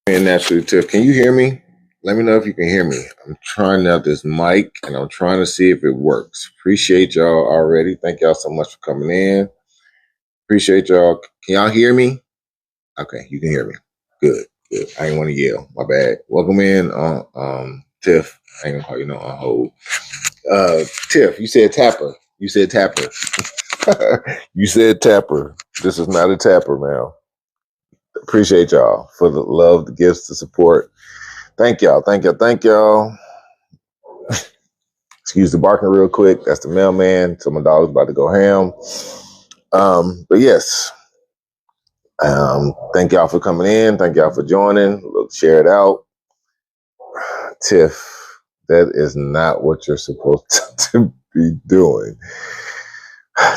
And naturally, Tiff, can you hear me? Let me know if you can hear me. I'm trying out this mic and I'm trying to see if it works. Appreciate y'all already. Thank y'all so much for coming in. Appreciate y'all. Can y'all hear me? Okay, you can hear me. Good, good. I didn't want to yell. My bad. Welcome in, Tiff. I ain't gonna call you no on hold. Tiff, you said tapper. You said tapper. You said tapper. This is not a tapper, man. Appreciate y'all for the love, the gifts, the support. Thank y'all. Thank y'all. Thank y'all. Excuse the barking real quick. That's the mailman. So my dog's about to go ham. But yes, thank y'all for coming in. Thank y'all for joining. Look, share it out. Tiff, that is not what you're supposed to be doing.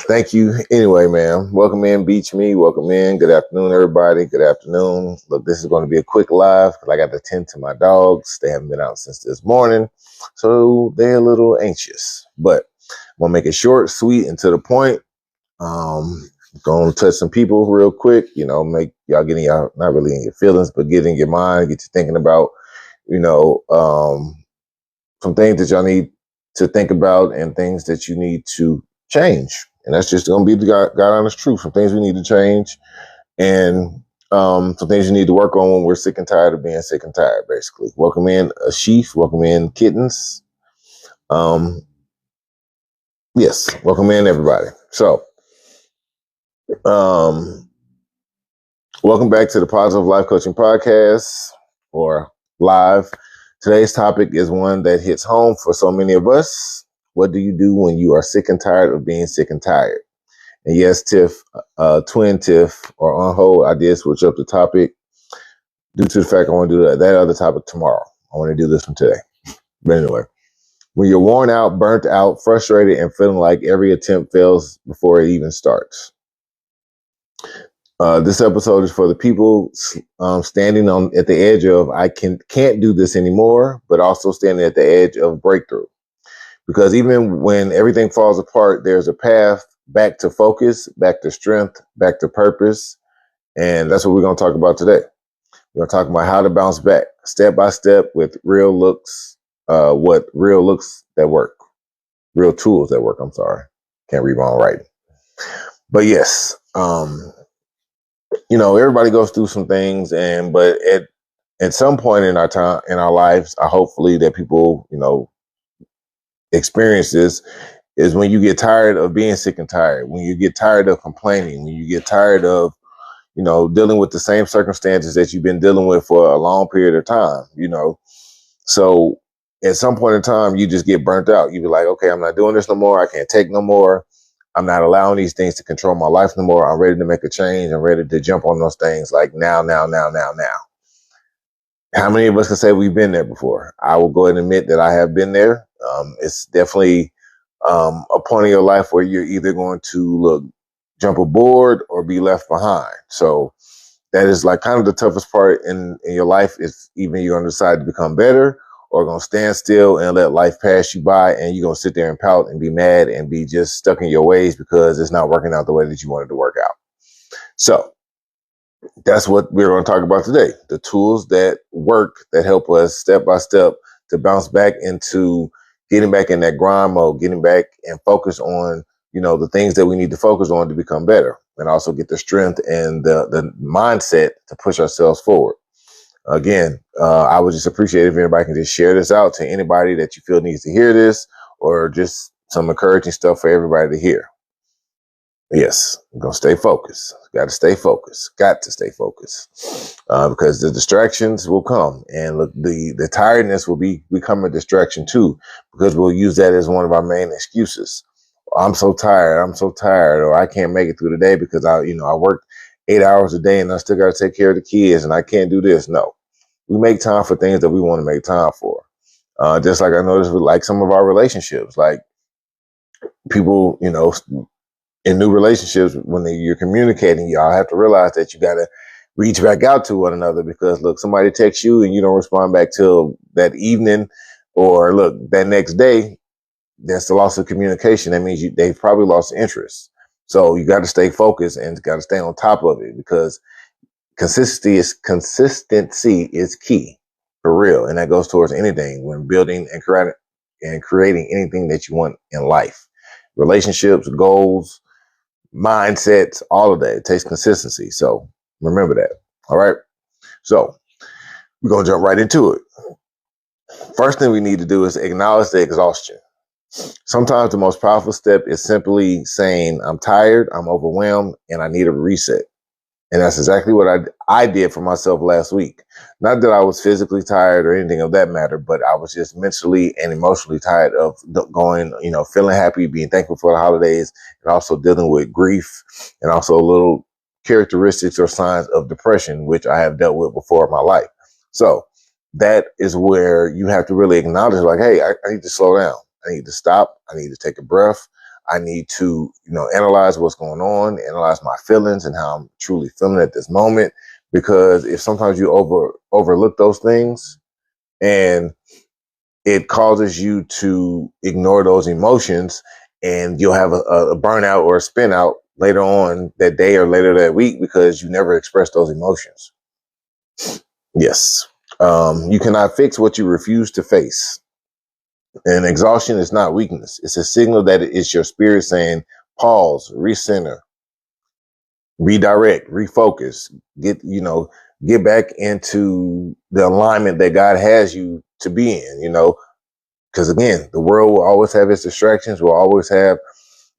Thank you. Anyway, man, welcome in, Beach Me. Welcome in. Good afternoon, everybody. Good afternoon. Look, this is going to be a quick live because I got to tend to my dogs. They haven't been out since this morning, so they're a little anxious. But I'm going to make it short, sweet, and to the point. Going to touch some people real quick, make y'all getting y'all, not really in your feelings, but get in your mind, get you thinking about, some things that y'all need to think about and things that you need to change. And that's just going to be the God honest truth. Some things we need to change and some things you need to work on when we're sick and tired of being sick and tired, basically. Welcome in, Ashif. Welcome in, Kittens. Yes, welcome in, everybody. So, welcome back to the Positive Life Coaching Podcast, or live. Today's topic is one that hits home for so many of us. What do you do when you are sick and tired of being sick and tired? And yes, Tiff, twin Tiff, or on hold, I did switch up the topic due to the fact I want to do that other topic tomorrow. I want to do this one today. But anyway, when you're worn out, burnt out, frustrated, and feeling like every attempt fails before it even starts. This episode is for the people standing at the edge of I can't do this anymore, but also standing at the edge of breakthrough. Because even when everything falls apart, there's a path back to focus, back to strength, back to purpose. And that's what we're going to talk about today. We're going to talk about how to bounce back step by step with real looks, what real looks that work, real tools that work. I'm sorry. Can't read my own writing. But yes, everybody goes through some things, but at some point in our lives, hopefully that people, experience this is when you get tired of being sick and tired, when you get tired of complaining, when you get tired of, dealing with the same circumstances that you've been dealing with for a long period of time, So at some point in time, you just get burnt out. You be like, okay, I'm not doing this no more. I can't take no more. I'm not allowing these things to control my life no more. I'm ready to make a change. I'm ready to jump on those things like now. How many of us can say we've been there before? I will go ahead and admit that I have been there. It's definitely a point in your life where you're either going to jump aboard or be left behind. So that is like kind of the toughest part in your life is even you're going to decide to become better or going to stand still and let life pass you by, and you're going to sit there and pout and be mad and be just stuck in your ways because it's not working out the way that you wanted to work out. So that's what we're going to talk about today. The tools that work that help us step by step to bounce back into getting back in that grind mode, getting back and focus on, the things that we need to focus on to become better, and also get the strength and the mindset to push ourselves forward. Again, I would just appreciate if anybody can just share this out to anybody that you feel needs to hear this, or just some encouraging stuff for everybody to hear. Yes, I'm going to stay focused. Got to stay focused. Because the distractions will come, and look, the tiredness will become a distraction too, because we'll use that as one of our main excuses. I'm so tired, or I can't make it through the day because I work 8 hours a day and I still got to take care of the kids and I can't do this. No, we make time for things that we want to make time for. Just like I noticed with like some of our relationships, like people, in new relationships, when you're communicating, y'all have to realize that you got to reach back out to one another, because look, somebody texts you and you don't respond back till that evening, or look, that next day, that's the loss of communication. That means they've probably lost interest. So you got to stay focused and got to stay on top of it, because Consistency is key for real. And that goes towards anything when building and creating anything that you want in life. Relationships, goals, mindsets, all of that. It takes consistency. So remember that. All right. So we're going to jump right into it. First thing we need to do is acknowledge the exhaustion. Sometimes the most powerful step is simply saying, I'm tired, I'm overwhelmed, and I need a reset. And that's exactly what I did for myself last week. Not that I was physically tired or anything of that matter, but I was just mentally and emotionally tired of going, feeling happy, being thankful for the holidays, and also dealing with grief and also little characteristics or signs of depression, which I have dealt with before in my life. So that is where you have to really acknowledge, like, hey, I need to slow down. I need to stop. I need to take a breath. I need to, analyze what's going on, analyze my feelings and how I'm truly feeling at this moment. Because if sometimes you overlook those things and it causes you to ignore those emotions, and you'll have a burnout or a spin out later on that day or later that week because you never expressed those emotions. Yes. You cannot fix what you refuse to face. And exhaustion is not weakness. It's a signal that it's your spirit saying, pause, recenter, redirect, refocus, get back into the alignment that God has you to be in, because again, the world will always have its distractions, will always have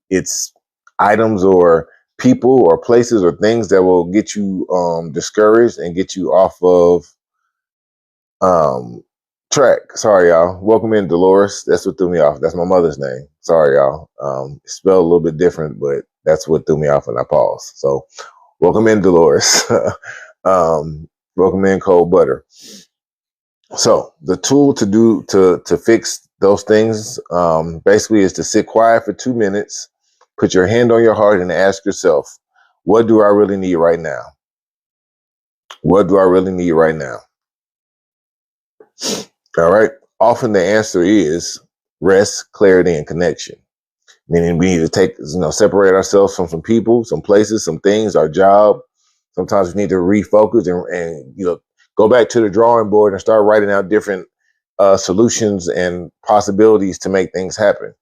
its items or people or places or things that will get you discouraged and get you off of track. Sorry, y'all. Welcome in, Dolores. That's what threw me off. That's my mother's name. Sorry, y'all. It's spelled a little bit different, but that's what threw me off when I paused. So welcome in, Dolores. Welcome in, Cold Butter. So the tool to fix those things basically is to sit quiet for 2 minutes, put your hand on your heart and ask yourself, what do I really need right now? What do I really need right now? All right. Often the answer is rest, clarity, and connection. Meaning we need to separate ourselves from some people, some places, some things, our job. Sometimes we need to refocus and go back to the drawing board and start writing out different solutions and possibilities to make things happen.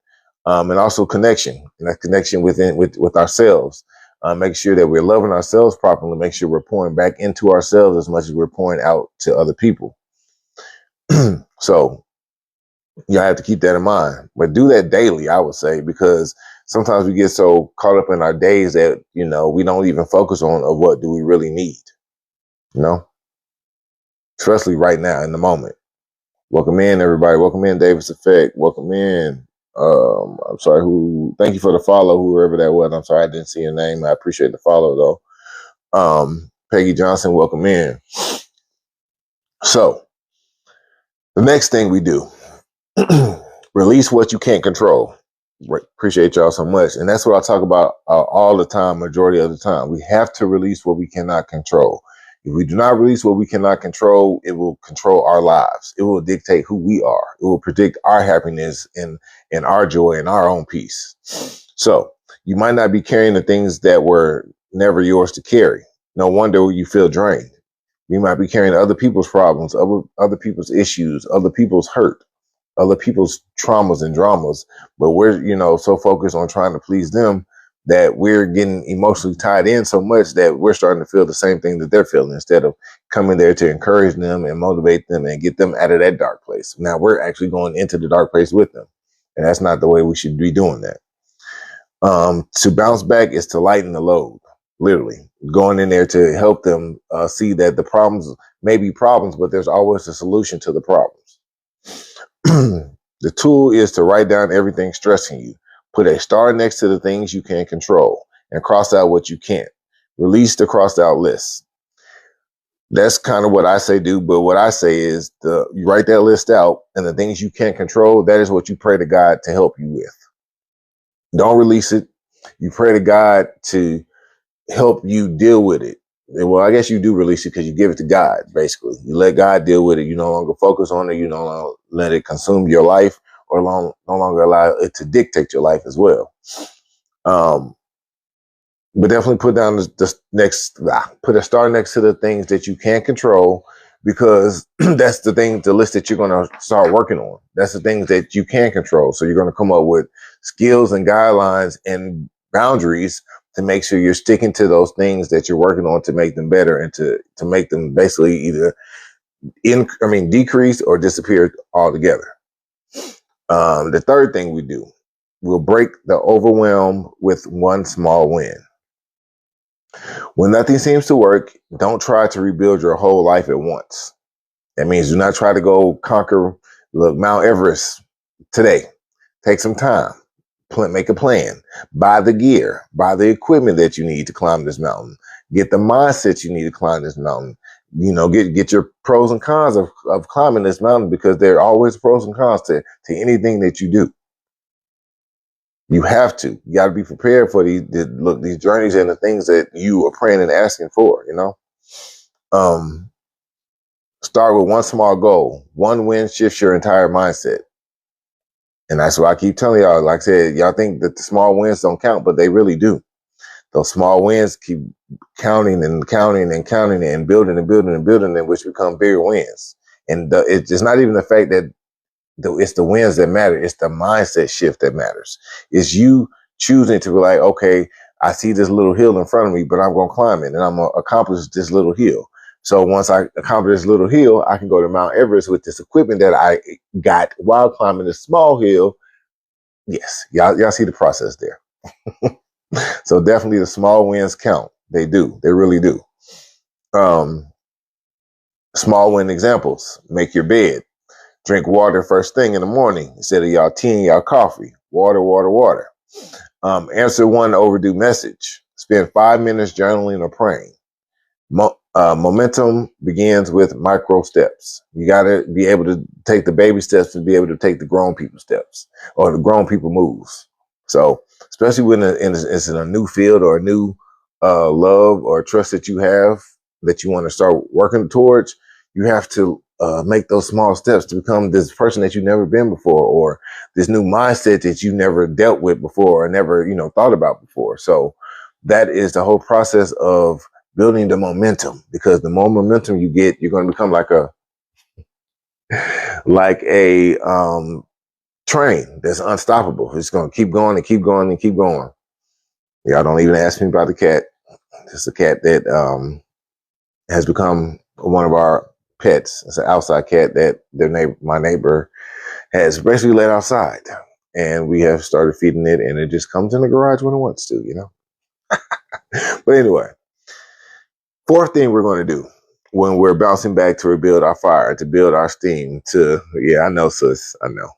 And also connection, and that connection with ourselves. Make sure that we're loving ourselves properly. Make sure we're pouring back into ourselves as much as we're pouring out to other people. So you have to keep that in mind, but do that daily, I would say, because sometimes we get so caught up in our days that, we don't even focus on what do we really need, especially right now in the moment. Welcome in, everybody. Welcome in, Davis Effect. Welcome in. I'm sorry, thank you for the follow, whoever that was. I'm sorry, I didn't see your name. I appreciate the follow though. Peggy Johnson, welcome in. So the next thing we do, release what you can't control. Appreciate y'all so much. And that's what I talk about all the time, majority of the time. We have to release what we cannot control. If we do not release what we cannot control, it will control our lives. It will dictate who we are. It will predict our happiness and our joy and our own peace. So you might not be carrying the things that were never yours to carry. No wonder you feel drained. You might be carrying other people's problems, other people's issues, other people's hurt, other people's traumas and dramas, but we're, so focused on trying to please them that we're getting emotionally tied in so much that we're starting to feel the same thing that they're feeling instead of coming there to encourage them and motivate them and get them out of that dark place. Now we're actually going into the dark place with them. And that's not the way we should be doing that. To bounce back is to lighten the load, literally going in there to help them see that the problems may be problems, but there's always a solution to the problems. The tool is to write down everything stressing you. Put a star next to the things you can control and cross out what you can't. Release the crossed out list. That's kind of what I say do, but what I say is you write that list out, and the things you can't control, that is what you pray to God to help you with. Don't release it. You pray to God to help you deal with it. Well, I guess you do release it because you give it to God, basically. You let God deal with it. You no longer focus on it. You no longer let it consume your life or no longer allow it to dictate your life as well. But definitely put down put a star next to the things that you can't control, because that's the list that you're going to start working on. That's the things that you can control. So you're going to come up with skills and guidelines and boundaries to make sure you're sticking to those things that you're working on to make them better, and to make them basically either decrease or disappear altogether. The third thing we do, we'll break the overwhelm with one small win. When nothing seems to work, don't try to rebuild your whole life at once. That means do not try to go conquer Mount Everest today. Take some time. Make a plan. Buy the gear. Buy the equipment that you need to climb this mountain. Get the mindset you need to climb this mountain. Get your pros and cons of climbing this mountain, because there are always pros and cons to anything that you do. You have to. You got to be prepared for these journeys and the things that you are praying and asking for. Start with one small goal. One win shifts your entire mindset, and that's why I keep telling y'all. Like I said, y'all think that the small wins don't count, but they really do. Those small wins keep counting and counting and counting and building and building and building, and which become bigger wins. And it's not even the fact that it's the wins that matter. It's the mindset shift that matters. It's you choosing to be like, okay, I see this little hill in front of me, but I'm going to climb it and I'm going to accomplish this little hill. So once I accomplish this little hill, I can go to Mount Everest with this equipment that I got while climbing this small hill. Yes, y'all see the process there. So definitely the small wins count. They do. They really do. Small win examples: make your bed. Drink water first thing in the morning instead of y'all tea and y'all coffee. Water, water, water. Answer one overdue message. Spend 5 minutes journaling or praying. Momentum begins with micro steps. You got to be able to take the baby steps to be able to take the grown people steps, or the grown people moves. So especially when it's in a new field or a new love or trust that you have that you want to start working towards, you have to make those small steps to become this person that you've never been before, or this new mindset that you never dealt with before or never, thought about before. So that is the whole process of building the momentum, because the more momentum you get, you're going to become like a train that's unstoppable. It's going to keep going and keep going and keep going. Y'all don't even ask me about the cat. It's a cat that has become one of our pets. It's an outside cat that my neighbor has basically let outside, and we have started feeding it, and it just comes in the garage when it wants to, But anyway, fourth thing we're going to do when we're bouncing back to rebuild our fire, to build our steam, I know, sis, I know.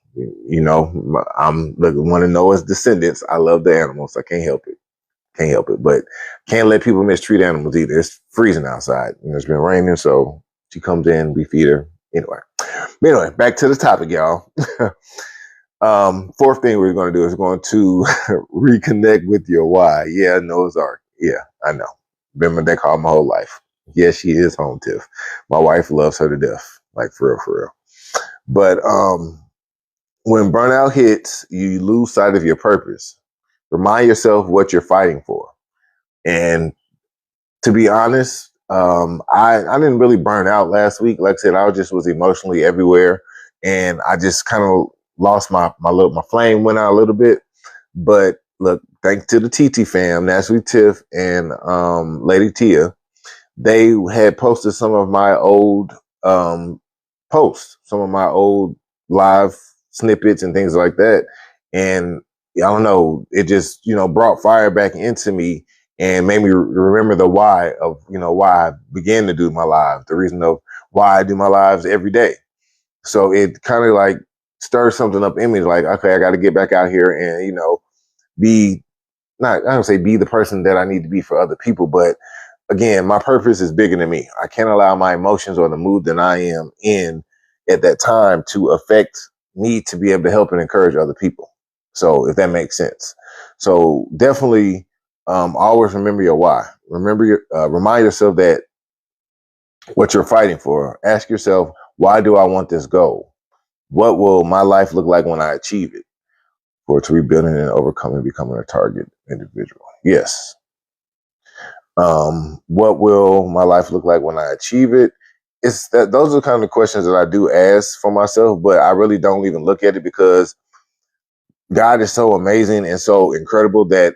I'm one of Noah's descendants. I love the animals. I can't help it, but can't let people mistreat animals either. It's freezing outside and it's been raining, so she comes in, we feed her. Anyway, back to the topic, y'all. Fourth thing we're going to do is going to reconnect with your why. Yeah, Noah's Ark. Yeah, I know. Been that call my whole life. Yes, she is home, Tiff. My wife loves her to death, like for real. But when burnout hits, you lose sight of your purpose. Remind yourself what you're fighting for. And to be honest, I didn't really burn out last week. Like I said, I was emotionally everywhere, and I just kind of lost my flame went out a little bit. But look, thanks to the TT fam, Nashville Tiff and Lady Tia, they had posted some of my old posts, some of my old live snippets and things like that. And I don't know, it just, brought fire back into me and made me remember the why of, why I began to do my lives, the reason of why I do my lives every day. So it kind of like stirred something up in me, like, okay, I got to get back out here and, be I don't say be the person that I need to be for other people, but again, my purpose is bigger than me. I can't allow my emotions or the mood that I am in at that time to affect me to be able to help and encourage other people. So if that makes sense. So definitely always remember your why. Remind yourself that what you're fighting for. Ask yourself, why do I want this goal? What will my life look like when I achieve it? For to rebuilding and overcoming, becoming a target individual. Yes. What will my life look like when I achieve it? It's that those are kind of questions that I do ask for myself, but I really don't even look at it because God is so amazing and so incredible that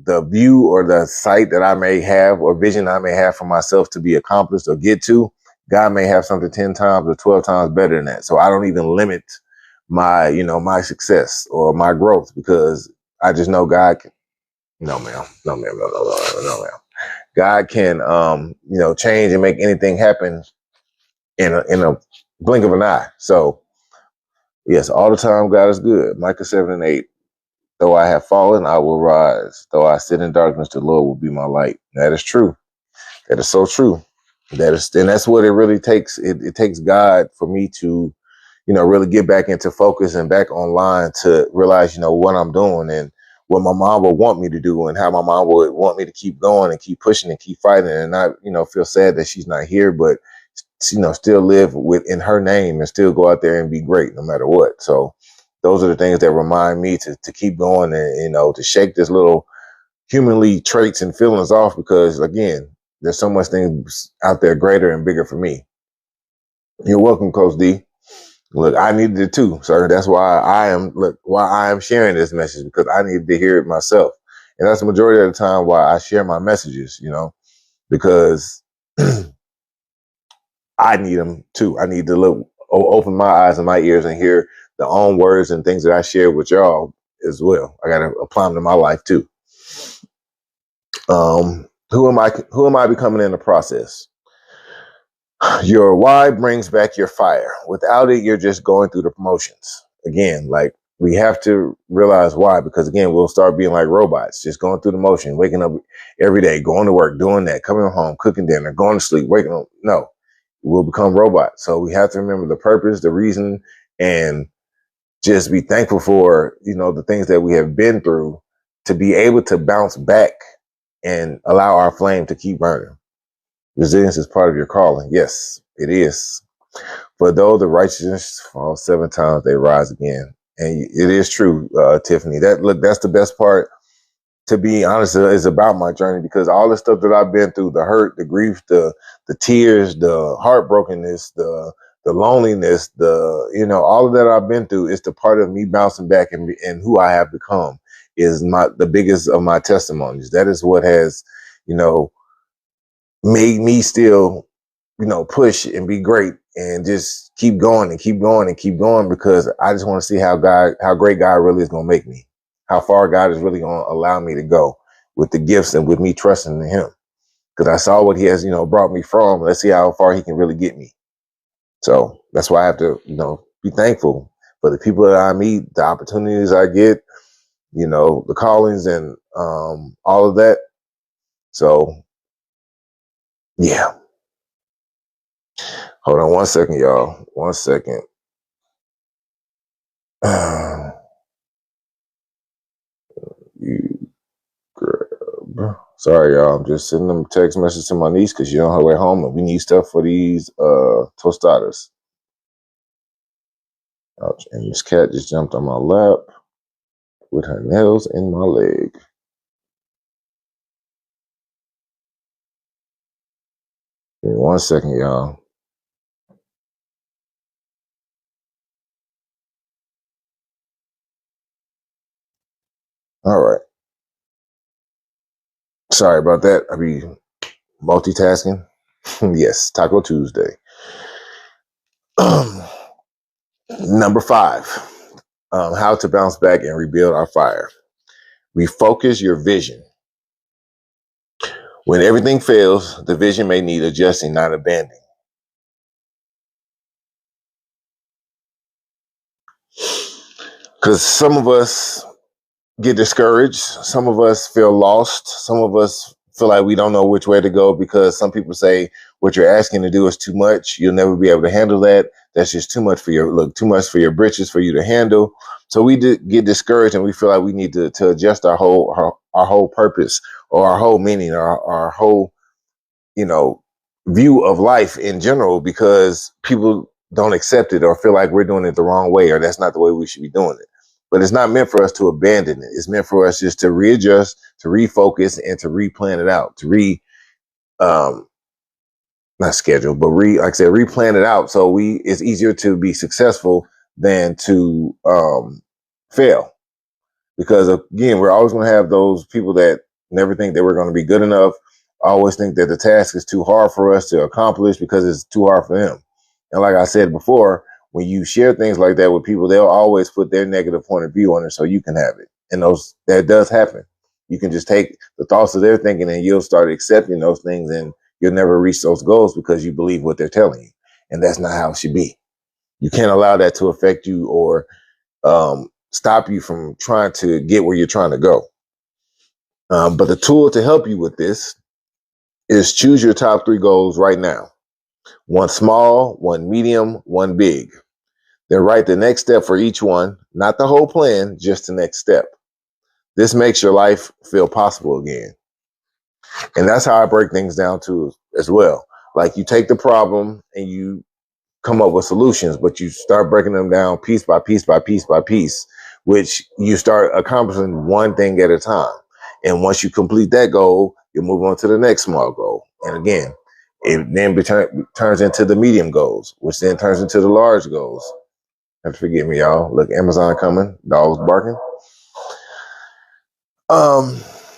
the view or the sight that I may have or vision I may have for myself to be accomplished or get to, God may have something 10 times or 12 times better than that. So I don't even limit my success or my growth because I just know God can, no, ma'am, no, ma'am, no, ma'am. God can, change and make anything happen in a blink of an eye. So yes, all the time, God is good. Micah 7:8. Though I have fallen, I will rise. Though I sit in darkness, the Lord will be my light. That is true. That is so true. And that's what it really takes. It takes God for me to, really get back into focus and back online to realize, what I'm doing and what my mom would want me to do and how my mom would want me to keep going and keep pushing and keep fighting and not, feel sad that she's not here, but still live within her name and still go out there and be great no matter what. So those are the things that remind me to keep going and, to shake this little humanly traits and feelings off because again, there's so much things out there greater and bigger for me. You're welcome, Coach D. Look, I needed it too, sir. That's why I am sharing this message because I needed to hear it myself. And that's the majority of the time why I share my messages, because I need them too. I need to open my eyes and my ears and hear the own words and things that I share with y'all as well. I got to apply them to my life too. Who am I becoming in the process? Your why brings back your fire. Without it, you're just going through the promotions. Again, like we have to realize why, because again, we'll start being like robots, just going through the motion, waking up every day, going to work, doing that, coming home, cooking dinner, going to sleep, waking up. No, we'll become robots. So we have to remember the purpose, the reason, and just be thankful for, the things that we have been through to be able to bounce back and allow our flame to keep burning. Resilience is part of your calling. Yes, it is. For though the righteous fall 7 times, they rise again. And it is true, Tiffany. That's the best part. To be honest, is about my journey because all the stuff that I've been through, the hurt, the grief, the tears, the heartbrokenness, the loneliness, all of that I've been through is the part of me bouncing back and who I have become is the biggest of my testimonies. That is what has, made me still, push and be great and just keep going and keep going and keep going because I just want to see how great God really is going to make me, how far God is really going to allow me to go with the gifts and with me trusting in Him. Because I saw what He has, brought me from. Let's see how far He can really get me. So that's why I have to, be thankful for the people that I meet, the opportunities I get, the callings and all of that. So, yeah. Hold on 1 second, y'all. 1 second. You grab. Sorry, y'all. I'm just sending them text message to my niece because she's on her way home and we need stuff for these tostadas. Ouch. And this cat just jumped on my lap with her nails in my leg. Give me 1 second, y'all. All right. Sorry about that. I be multitasking. Yes, Taco Tuesday. Number 5, how to bounce back and rebuild our fire. Refocus your vision. When everything fails, the vision may need adjusting, not abandoning. Because some of us get discouraged. Some of us feel lost. Some of us feel like we don't know which way to go because some people say what you're asking to do is too much. You'll never be able to handle that. That's just too much for too much for your britches for you to handle. So we get discouraged and we feel like we need to adjust our whole purpose or our whole meaning or our whole, view of life in general because people don't accept it or feel like we're doing it the wrong way or that's not the way we should be doing it. But it's not meant for us to abandon it. It's meant for us just to readjust, to refocus, and to replan it out, to um, not schedule, but like I said, replan it out. So it's easier to be successful than to fail. Because again, we're always going to have those people that never think that we're going to be good enough. Always think that the task is too hard for us to accomplish because it's too hard for them. And like I said before, when you share things like that with people, they'll always put their negative point of view on it so you can have it. And that does happen. You can just take the thoughts of their thinking and you'll start accepting those things, and you'll never reach those goals because you believe what they're telling you. And that's not how it should be. You can't allow that to affect you or stop you from trying to get where you're trying to go. But the tool to help you with this is choose your top 3 goals right now. One small, one medium, one big. Then write the next step for each one, not the whole plan, just the next step. This makes your life feel possible again. And that's how I break things down too as well. Like, you take the problem and you come up with solutions, but you start breaking them down piece by piece by piece by piece, which you start accomplishing one thing at a time. And once you complete that goal, you move on to the next small goal. And again, it then turns into the medium goals, which then turns into the large goals. Have to forgive me, y'all. Look, Amazon coming, dogs barking.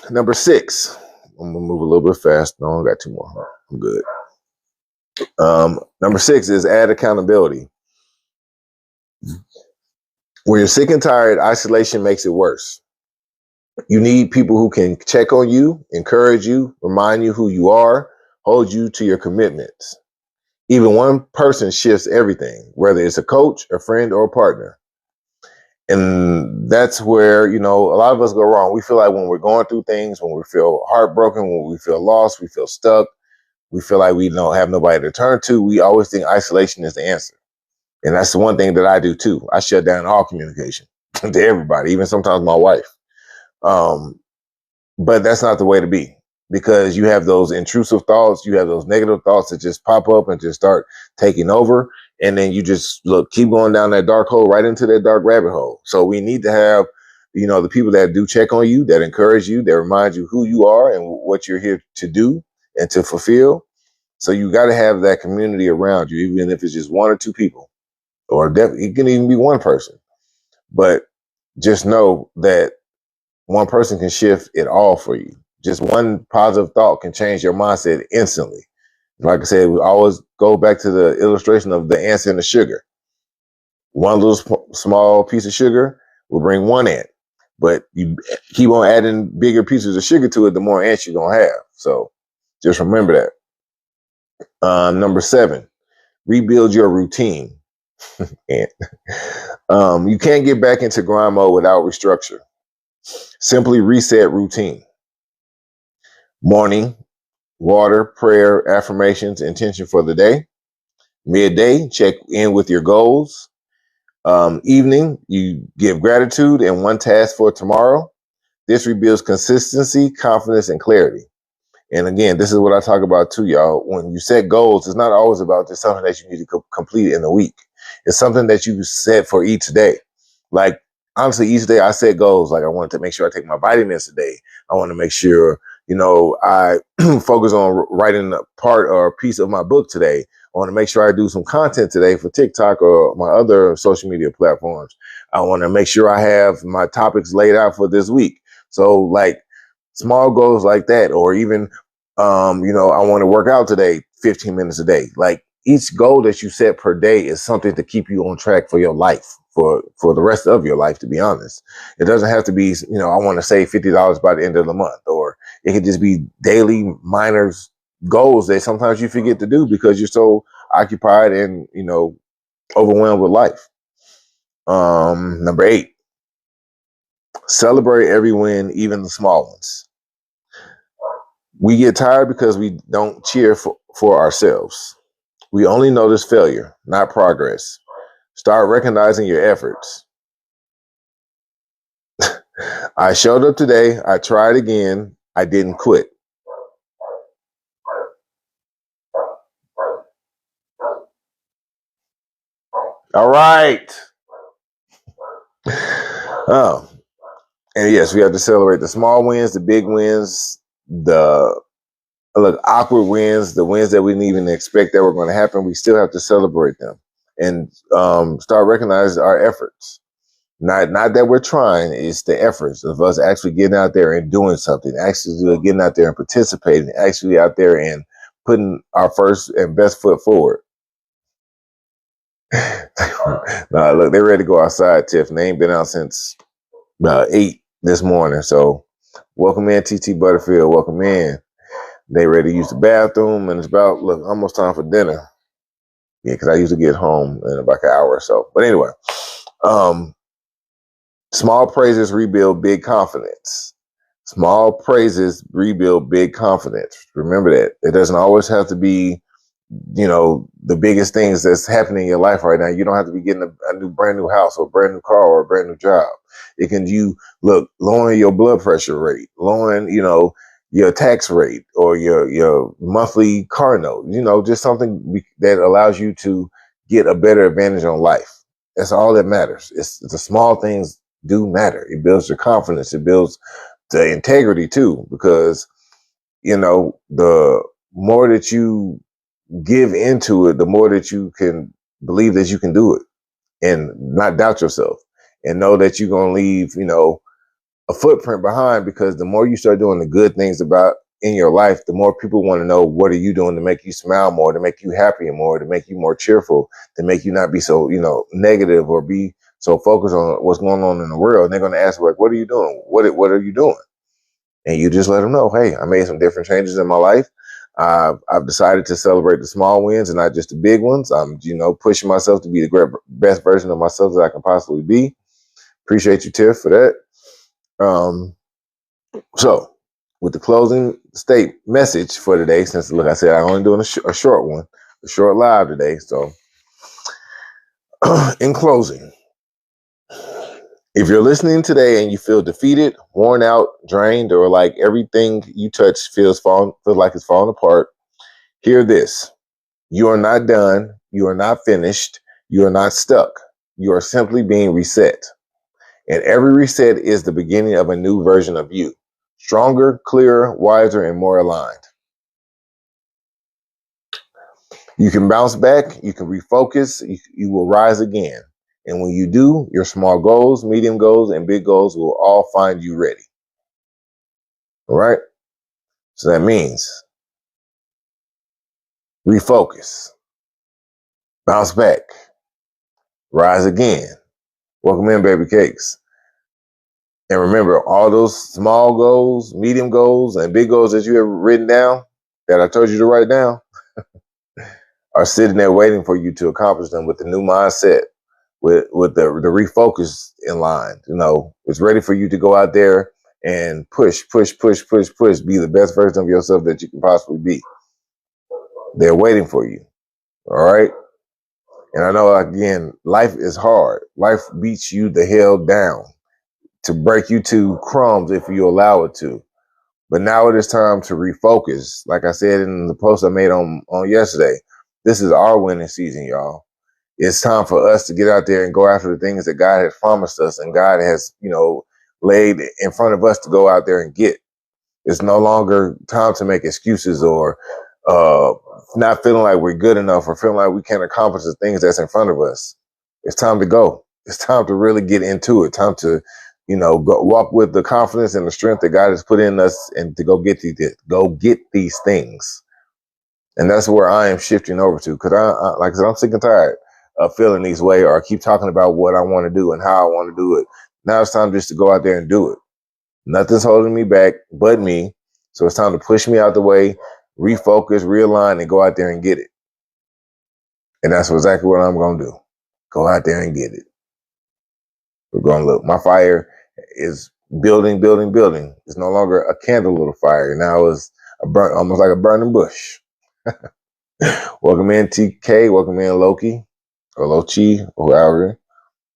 Number 6. I'm gonna move a little bit fast. No, I got 2 more. I'm good. Number 6 is add accountability. When you're sick and tired, isolation makes it worse. You need people who can check on you, encourage you, remind you who you are, hold you to your commitments. Even one person shifts everything, whether it's a coach, a friend, or a partner. And that's where, a lot of us go wrong. We feel like when we're going through things, when we feel heartbroken, when we feel lost, we feel stuck, we feel like we don't have nobody to turn to, we always think isolation is the answer. And that's the one thing that I do too. I shut down all communication to everybody, even sometimes my wife. But that's not the way to be, because you have those intrusive thoughts, you have those negative thoughts that just pop up and just start taking over. And then you just keep going down that dark hole, right into that dark rabbit hole. So we need to have, the people that do check on you, that encourage you, that remind you who you are and what you're here to do and to fulfill. So you got to have that community around you, even if it's just 1 or 2 people, or it can even be 1 person. But just know that 1 person can shift it all for you. Just 1 positive thought can change your mindset instantly. Like I said, we always go back to the illustration of the ants and the sugar. 1 little small piece of sugar will bring 1 ant, but you keep on adding bigger pieces of sugar to it, the more ants you're going to have. So just remember that. Number 7, rebuild your routine. You can't get back into grind mode without restructure. Simply reset routine. Morning, water, prayer, affirmations, intention for the day. Midday, check in with your goals. Evening, you give gratitude and 1 task for tomorrow. This rebuilds consistency, confidence, and clarity. And again, this is what I talk about too, y'all. When you set goals, it's not always about just something that you need to complete in a week. It's something that you set for each day. Like, honestly, each day I set goals. Like, I want to make sure I take my vitamins today. I want to make sure, I focus on writing a part or a piece of my book today. I want to make sure I do some content today for TikTok or my other social media platforms. I want to make sure I have my topics laid out for this week. So, like, small goals like that, or even, I want to work out today, 15 minutes a day. Like, each goal that you set per day is something to keep you on track for your life, for the rest of your life, to be honest. It doesn't have to be, I want to save $50 by the end of the month, or it could just be daily minor goals that sometimes you forget to do because you're so occupied and, overwhelmed with life. Number 8, celebrate every win, even the small ones. We get tired because we don't cheer for ourselves. We only notice failure, not progress. Start recognizing your efforts. I showed up today. I tried again. I didn't quit. All right. Oh, and yes, we have to celebrate the small wins, the big wins, the look, awkward wins, the wins that we didn't even expect that were going to happen, we still have to celebrate them and start recognizing our efforts. Not that we're trying, it's the efforts of us actually getting out there and doing something, actually getting out there and participating, actually out there and putting our first and best foot forward. Nah, look, they're ready to go outside, Tiff, and they ain't been out since 8 this morning. So welcome in, TT Butterfield. Welcome in. They ready to use the bathroom, and it's about almost time for dinner. Yeah, because I usually get home in about an hour or so. But anyway, small praises rebuild big confidence. Small praises rebuild big confidence. Remember that. It doesn't always have to be, the biggest things that's happening in your life right now. You don't have to be getting a brand new house or a brand new car or a brand new job. It can lowering your blood pressure rate, lowering, your tax rate or your monthly car note, just something that allows you to get a better advantage on life. That's all that matters. It's the small things do matter. It builds your confidence. It builds the integrity too, because, the more that you give into it, the more that you can believe that you can do it and not doubt yourself and know that you're going to leave, a footprint behind, because the more you start doing the good things about in your life, the more people want to know, what are you doing to make you smile more, to make you happy more, to make you more cheerful, to make you not be so, negative or be so focused on what's going on in the world. And they're going to ask, like, what are you doing? What are you doing? And you just let them know, hey, I made some different changes in my life. I've decided to celebrate the small wins and not just the big ones. I'm, pushing myself to be the best version of myself that I can possibly be. Appreciate you, Tiff, for that. So with the closing state message for today, since look, I said I'm only doing a short one, a short live today. So in closing, if you're listening today and you feel defeated, worn out, drained, or like everything you touch feels like it's falling apart, hear this. You are not done. You are not finished. You are not stuck. You are simply being reset. And every reset is the beginning of a new version of you. Stronger, clearer, wiser, and more aligned. You can bounce back. You can refocus. You will rise again. And when you do, your small goals, medium goals, and big goals will all find you ready. All right? So that means refocus, bounce back, rise again. Welcome in, baby cakes. And remember, all those small goals, medium goals, and big goals that you have written down, that I told you to write down, are sitting there waiting for you to accomplish them with the new mindset, with the refocus in line. It's ready for you to go out there and push, be the best version of yourself that you can possibly be. They're waiting for you. All right. And I know, again, life is hard. Life beats you the hell down to break you to crumbs if you allow it to. But now it is time to refocus. Like I said in the post I made on yesterday, this is our winning season, y'all. It's time for us to get out there and go after the things that God has promised us and God has, laid in front of us to go out there and get. It's no longer time to make excuses or not feeling like we're good enough or feeling like we can't accomplish the things that's in front of us. It's time to go. It's time to really get into it. Time to, go walk with the confidence and the strength that God has put in us and to go get these things. And that's where I am shifting over to, because like I said, I'm sick and tired of feeling these way or keep talking about what I want to do and how I want to do it. Now it's time just to go out there and do it. Nothing's holding me back but me. So it's time to push me out the way, refocus, realign, and go out there and get it. And that's exactly what I'm going to do. Go out there and get it. We're going to look. My fire is building. It's no longer a candle little fire. Now it's almost like a burning bush. Welcome in, TK. Welcome in, Loki or Lochi or however.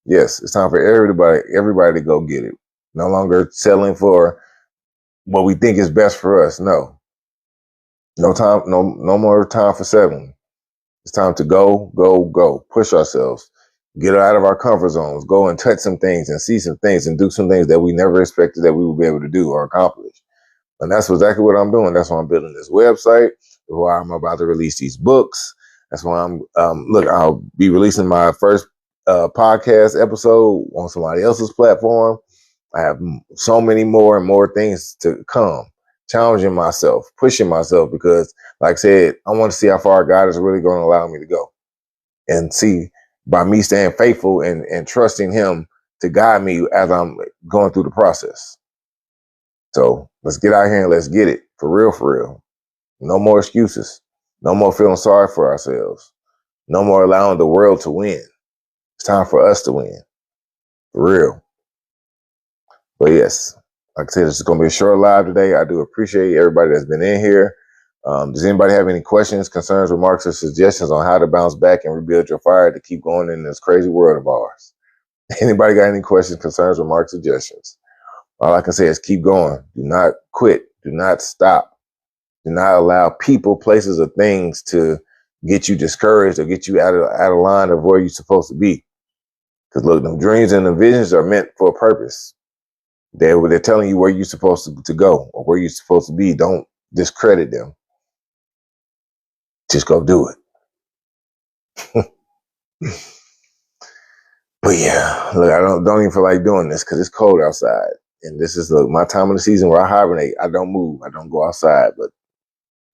Yes, it's time for everybody to go get it. No longer settling for what we think is best for us. No time. No more time for settling. It's time to go. Push ourselves. Get out of our comfort zones. Go and touch some things and see some things and do some things that we never expected that we would be able to do or accomplish. And that's exactly what I'm doing. That's why I'm building this website. That's why I'm about to release these books. That's why I'm, look, I'll be releasing my first podcast episode on somebody else's platform. I have so many more and more things to come, challenging myself, pushing myself, because like I said, I want to see how far God is really going to allow me to go, and see by me staying faithful and trusting him to guide me as I'm going through the process. So let's get out here and let's get it for real, for real. No more excuses. No more feeling sorry for ourselves. No more allowing the world to win. It's time for us to win. For real. But yes, like I said, it's going to be a short live today. I do appreciate everybody that's been in here. Does anybody have any questions, concerns, remarks, or suggestions on how to bounce back and rebuild your fire to keep going in this crazy world of ours? Anybody got any questions, concerns, remarks, suggestions? All I can say is keep going. Do not quit. Do not stop. Do not allow people, places, or things to get you discouraged or get you out of line of where you're supposed to be. Because look, them dreams and the visions are meant for a purpose. They're telling you where you're supposed to go or where you're supposed to be. Don't discredit them. Just go do it. But yeah, look, I don't even feel like doing this because it's cold outside. And this is my time of the season where I hibernate. I don't move. I don't go outside. But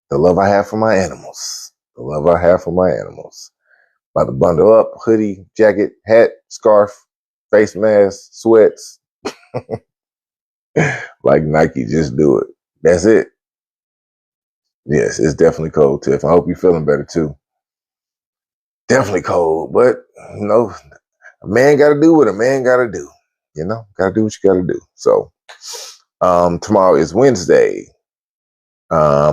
the love I have for my animals. The love I have for my animals. About to bundle up, hoodie, jacket, hat, scarf, face mask, sweats. Like Nike, just do it. That's it. Yes, it's definitely cold, Tiff. I hope you're feeling better too. Definitely cold, but you know, a man got to do what a man got to do. You know, got to do what you got to do. So, tomorrow is Wednesday. I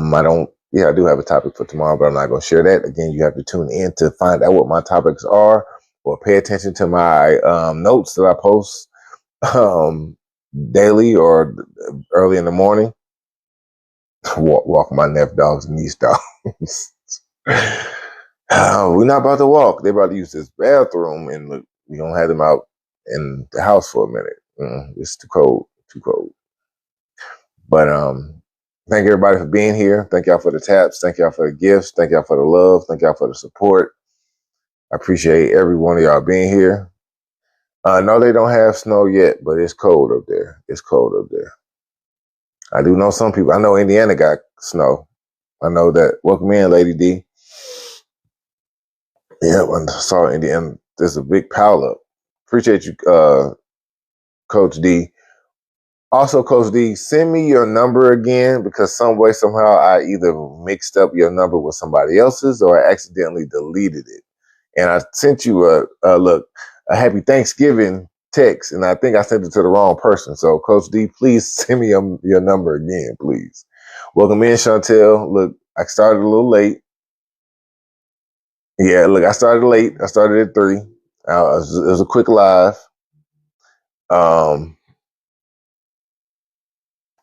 do have a topic for tomorrow, but I'm not going to share that. Again, you have to tune in to find out what my topics are, or pay attention to my notes that I post daily or early in the morning. Walk my nephew dogs and niece dogs. We're not about to walk. They're about to use this bathroom, and look, we don't have them out in the house for a minute. It's too cold. Too cold. But thank everybody for being here. Thank y'all for the taps. Thank y'all for the gifts. Thank y'all for the love. Thank y'all for the support. I appreciate every one of y'all being here. No, they don't have snow yet, but it's cold up there. It's cold up there. I do know some people. I know Indiana got snow. I know that. Welcome in, Lady D. Yeah, I saw Indiana. There's a big pile up. Appreciate you, Coach D. Also, Coach D, send me your number again, because some way, somehow, I either mixed up your number with somebody else's or I accidentally deleted it. And I sent you a happy Thanksgiving text, and I think I sent it to the wrong person. So, Coach D, please send me your number again, please. Welcome in, Chantel. Look, I started a little late. Yeah, look, I started late. I started at 3. It was a quick live.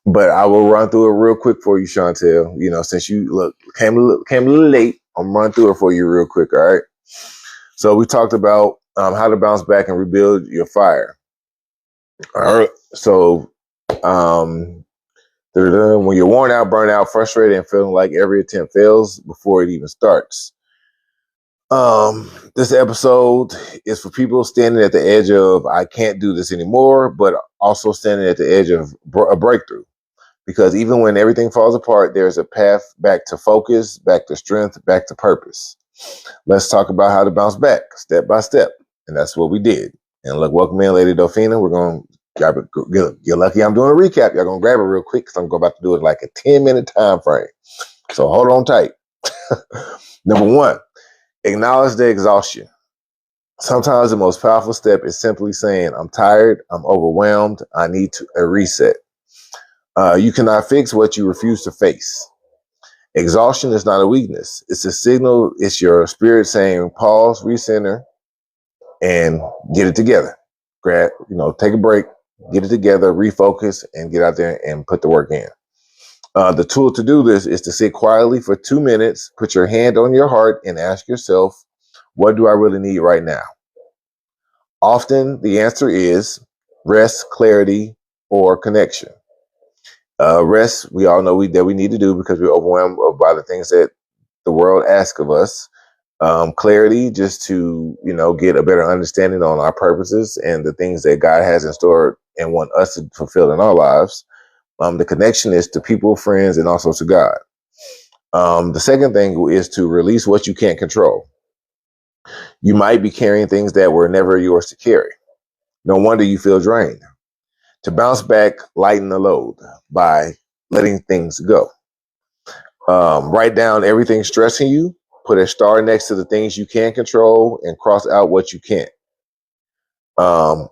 But I will run through it real quick for you, Chantel. You know, since you came a little late, I'm run through it for you real quick. All right. So we talked about how to bounce back and rebuild your fire. All right. So when you're worn out, burnt out, frustrated, and feeling like every attempt fails before it even starts. This episode is for people standing at the edge of I can't do this anymore, but also standing at the edge of a breakthrough. Because even when everything falls apart, there's a path back to focus, back to strength, back to purpose. Let's talk about how to bounce back step by step. And that's what we did. And look, welcome in, Lady Delphina. We're going to grab it. You're lucky I'm doing a recap. Y'all going to grab it real quick because I'm about to do it like a 10-minute time frame. So hold on tight. Number 1, acknowledge the exhaustion. Sometimes the most powerful step is simply saying, I'm tired, I'm overwhelmed, I need a reset. You cannot fix what you refuse to face. Exhaustion is not a weakness. It's a signal. It's your spirit saying, pause, recenter, and get it together. Take a break, get it together, refocus, and get out there and put the work in. The tool to do this is to sit quietly for 2 minutes, put your hand on your heart, and ask yourself, what do I really need right now? Often the answer is rest, clarity, or connection. Rest, we all know that we need to do because we're overwhelmed by the things that the world asks of us. Clarity, just to get a better understanding on our purposes and the things that God has in store and want us to fulfill in our lives. The connection is to people, friends, and also to God. The second thing is to release what you can't control. You might be carrying things that were never yours to carry. No wonder you feel drained. To bounce back, lighten the load by letting things go. Write down everything stressing you, put a star next to the things you can control, and cross out what you can't.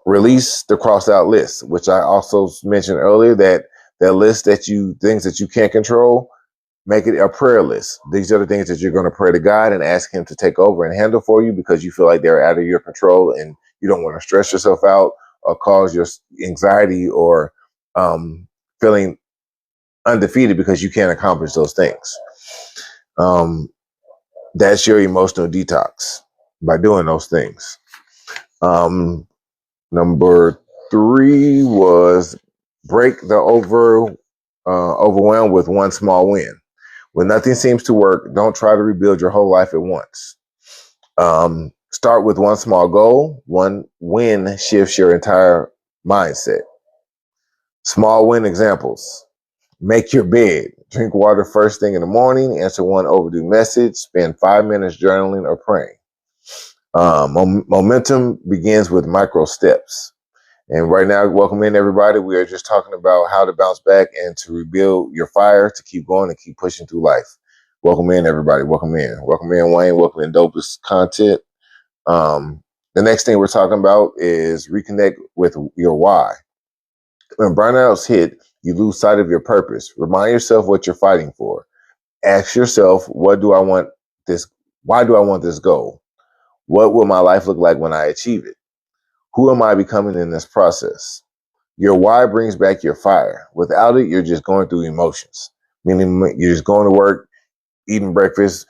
Release the crossed out list, which I also mentioned earlier, that list things that you can't control, make it a prayer list. These are the things that you're going to pray to God and ask him to take over and handle for you because you feel like they're out of your control and you don't want to stress yourself out or cause your anxiety or feeling undefeated because you can't accomplish those things. That's your emotional detox by doing those things. Number 3 was break the overwhelm with one small win. When nothing seems to work, don't try to rebuild your whole life at once. Start with one small goal. One win shifts your entire mindset. Small win examples. Make your bed. Drink water first thing in the morning. Answer one overdue message. Spend 5 minutes journaling or praying. Momentum begins with micro steps. And right now, welcome in everybody. We are just talking about how to bounce back and to rebuild your fire to keep going and keep pushing through life. Welcome in everybody. Welcome in. Welcome in, Wayne. Welcome in, Dopest Content. The next thing we're talking about is reconnect with your why. When burnouts hit, you lose sight of your purpose. Remind yourself what you're fighting for. Ask yourself, what do I want this? Why do I want this goal? What will my life look like when I achieve it? Who am I becoming in this process? Your why brings back your fire. Without it, you're just going through emotions. Meaning you're just going to work, eating breakfast,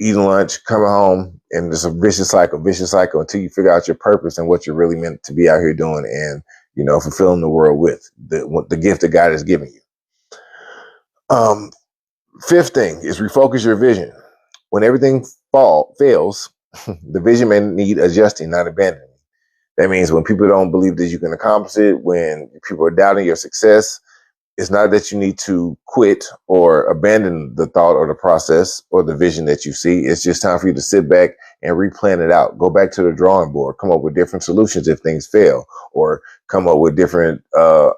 eating lunch, coming home, and it's a vicious cycle until you figure out your purpose and what you're really meant to be out here doing and, fulfilling the world with the gift that God has given you. Fifth thing is refocus your vision. When everything fails, the vision may need adjusting, not abandoning. That means when people don't believe that you can accomplish it, when people are doubting your success, it's not that you need to quit or abandon the thought or the process or the vision that you see. It's just time for you to sit back and replan it out. Go back to the drawing board, come up with different solutions if things fail, or come up with different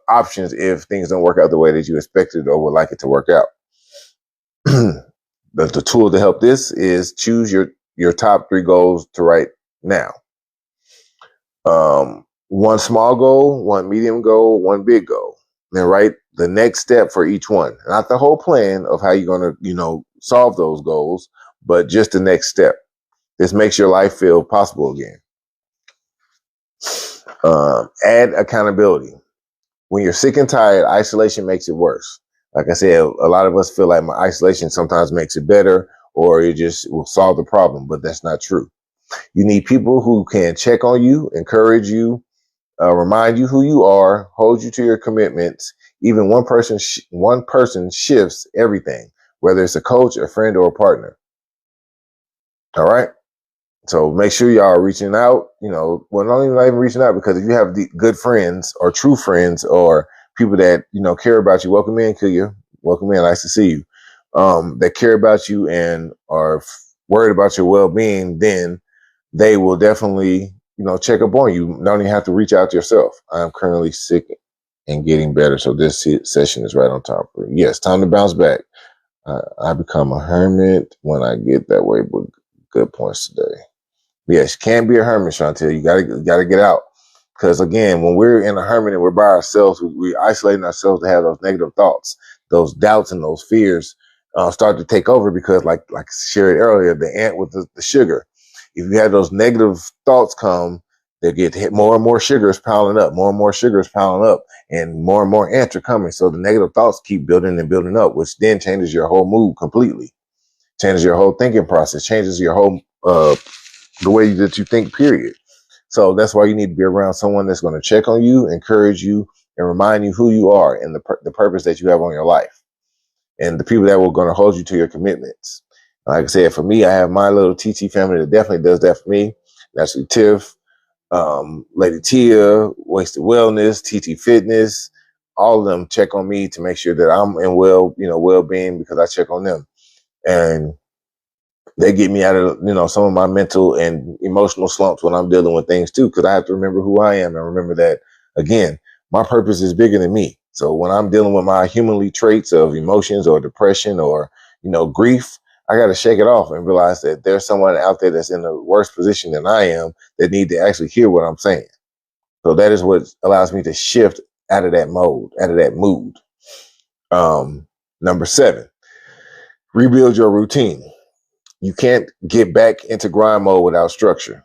options if things don't work out the way that you expected or would like it to work out. The tool to help this is choose your top 3 goals to write now. One small goal, one medium goal, one big goal. Then write the next step for each one. Not the whole plan of how you're going to, solve those goals, but just the next step. This makes your life feel possible again. Add accountability. When you're sick and tired, isolation makes it worse. Like I said, a lot of us feel like my isolation sometimes makes it better or it just will solve the problem, but that's not true. You need people who can check on you, encourage you, remind you who you are, hold you to your commitments. Even one person shifts everything, whether it's a coach, a friend, or a partner. All right. So make sure y'all are reaching out, not even reaching out, because if you have the good friends or true friends or people that, care about you, welcome in, Kuya. Welcome in. Nice to see you. That care about you and are worried about your well-being, then they will definitely, check up on you. You don't even have to reach out to yourself. I'm currently sick and getting better. So this session is right on top of it. Yes, time to bounce back. I become a hermit when I get that way, but good points today. Yes, you can't be a hermit, Chantel. You gotta get out. Because again, when we're in a hermit and we're by ourselves, we're isolating ourselves to have those negative thoughts, those doubts and those fears start to take over because like I shared earlier, the ant with the sugar. If you have those negative thoughts come, they get hit, more and more sugar is piling up, more and more sugar is piling up, and more ants are coming. So the negative thoughts keep building and building up, which then changes your whole mood completely, changes your whole thinking process, changes your whole the way that you think, period. So that's why you need to be around someone that's going to check on you, encourage you, and remind you who you are and the purpose that you have on your life, and the people that were going to hold you to your commitments. Like I said, for me, I have my little TT family that definitely does that for me. Naturally, Tiff, Lady Tia, Wasted Wellness, TT Fitness, all of them check on me to make sure that I'm in well-being, because I check on them. And they get me out of, some of my mental and emotional slumps when I'm dealing with things too, because I have to remember who I am and remember that, again, my purpose is bigger than me. So when I'm dealing with my humanly traits of emotions or depression or, grief, I got to shake it off and realize that there's someone out there that's in a worse position than I am that need to actually hear what I'm saying. So that is what allows me to shift out of that mode, out of that mood. Number 7, rebuild your routine. You can't get back into grind mode without structure.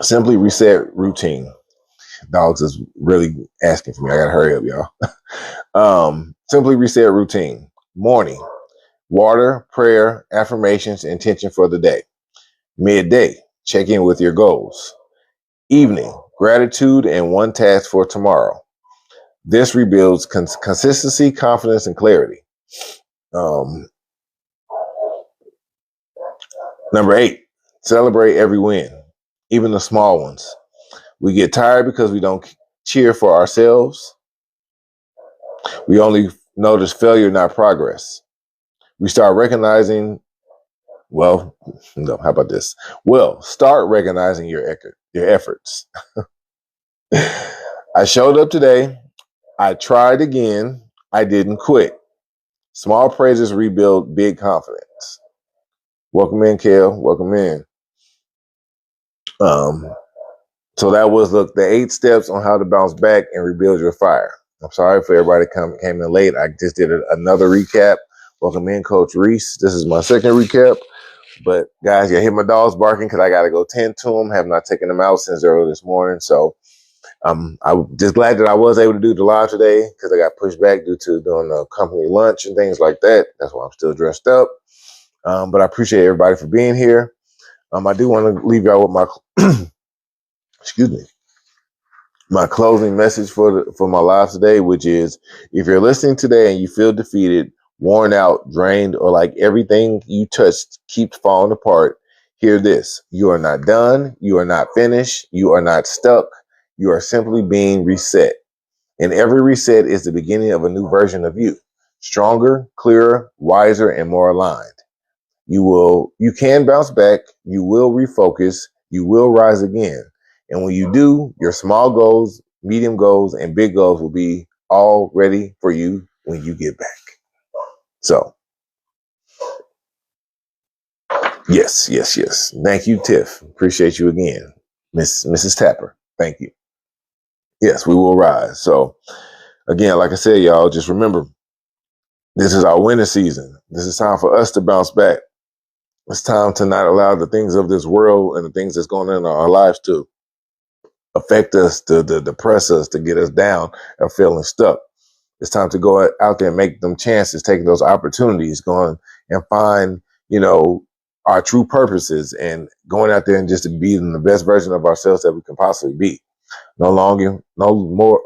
Simply reset routine. Dogs is really asking for me. I gotta hurry up, y'all. Simply reset routine. Morning, water, prayer, affirmations, intention for the day. Midday, check in with your goals. Evening, gratitude and one task for tomorrow. This rebuilds consistency, confidence, and clarity. Number 8, celebrate every win, even the small ones. We get tired because we don't cheer for ourselves. We only notice failure, not progress. We start recognizing, no, how about this? Well, start recognizing your efforts. I showed up today. I tried again. I didn't quit. Small praises rebuild big confidence. Welcome in, Kale. Welcome in. So that was the 8 steps on how to bounce back and rebuild your fire. I'm sorry for everybody came in late. I just did another recap. Welcome in, Coach Reese. This is my second recap. But guys, I hear my dogs barking because I got to go tend to them. Have not taken them out since early this morning. So I'm just glad that I was able to do the live today, because I got pushed back due to doing a company lunch and things like that. That's why I'm still dressed up. But I appreciate everybody for being here. I do want to leave y'all with my excuse me, my closing message for my live today, which is, if you're listening today and you feel defeated, worn out, drained, or like everything you touched keeps falling apart, hear this: you are not done. You are not finished. You are not stuck. You are simply being reset. And every reset is the beginning of a new version of you, stronger, clearer, wiser, and more aligned. You can bounce back. You will refocus. You will rise again. And when you do, your small goals, medium goals, and big goals will be all ready for you when you get back. So, yes. Thank you, Tiff. Appreciate you again. Mrs. Tapper. Thank you. Yes, we will rise. So, again, like I said, y'all, just remember, this is our winter season. This is time for us to bounce back. It's time to not allow the things of this world and the things that's going on in our lives to affect us, to depress us, to get us down or feeling stuck. It's time to go out there and make them chances, take those opportunities, going and find, our true purposes, and going out there and just to be the best version of ourselves that we can possibly be. No more.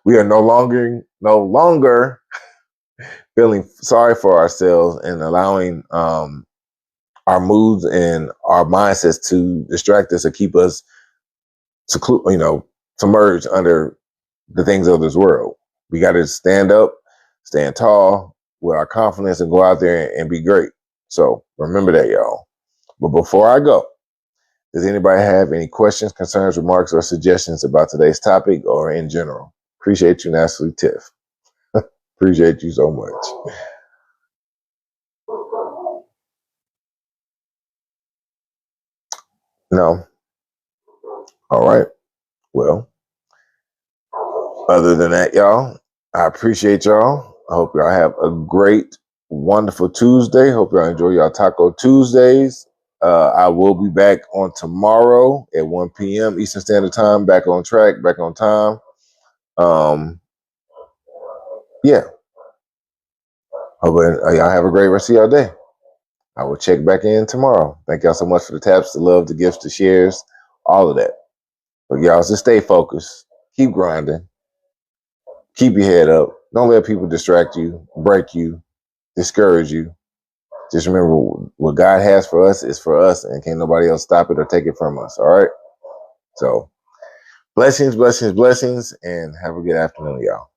We are no longer feeling sorry for ourselves and allowing our moods and our mindsets to distract us or keep us submerged under the things of this world. We got to stand up, stand tall with our confidence, and go out there and be great. So remember that, y'all. But before I go, does anybody have any questions, concerns, remarks, or suggestions about today's topic or in general? Appreciate you, Natalie Tiff. Appreciate you so much. No. All right. Well, other than that, y'all, I appreciate y'all. I hope y'all have a great, wonderful Tuesday. Hope y'all enjoy y'all Taco Tuesdays. I will be back on tomorrow at 1 p.m. Eastern Standard Time, back on track, back on time. Yeah. Hope y'all have a great rest of y'all day. I will check back in tomorrow. Thank y'all so much for the taps, the love, the gifts, the shares, all of that. But y'all just stay focused. Keep grinding. Keep your head up. Don't let people distract you, break you, discourage you. Just remember what God has for us is for us, and can't nobody else stop it or take it from us. All right. So blessings, blessings, blessings, and have a good afternoon, y'all.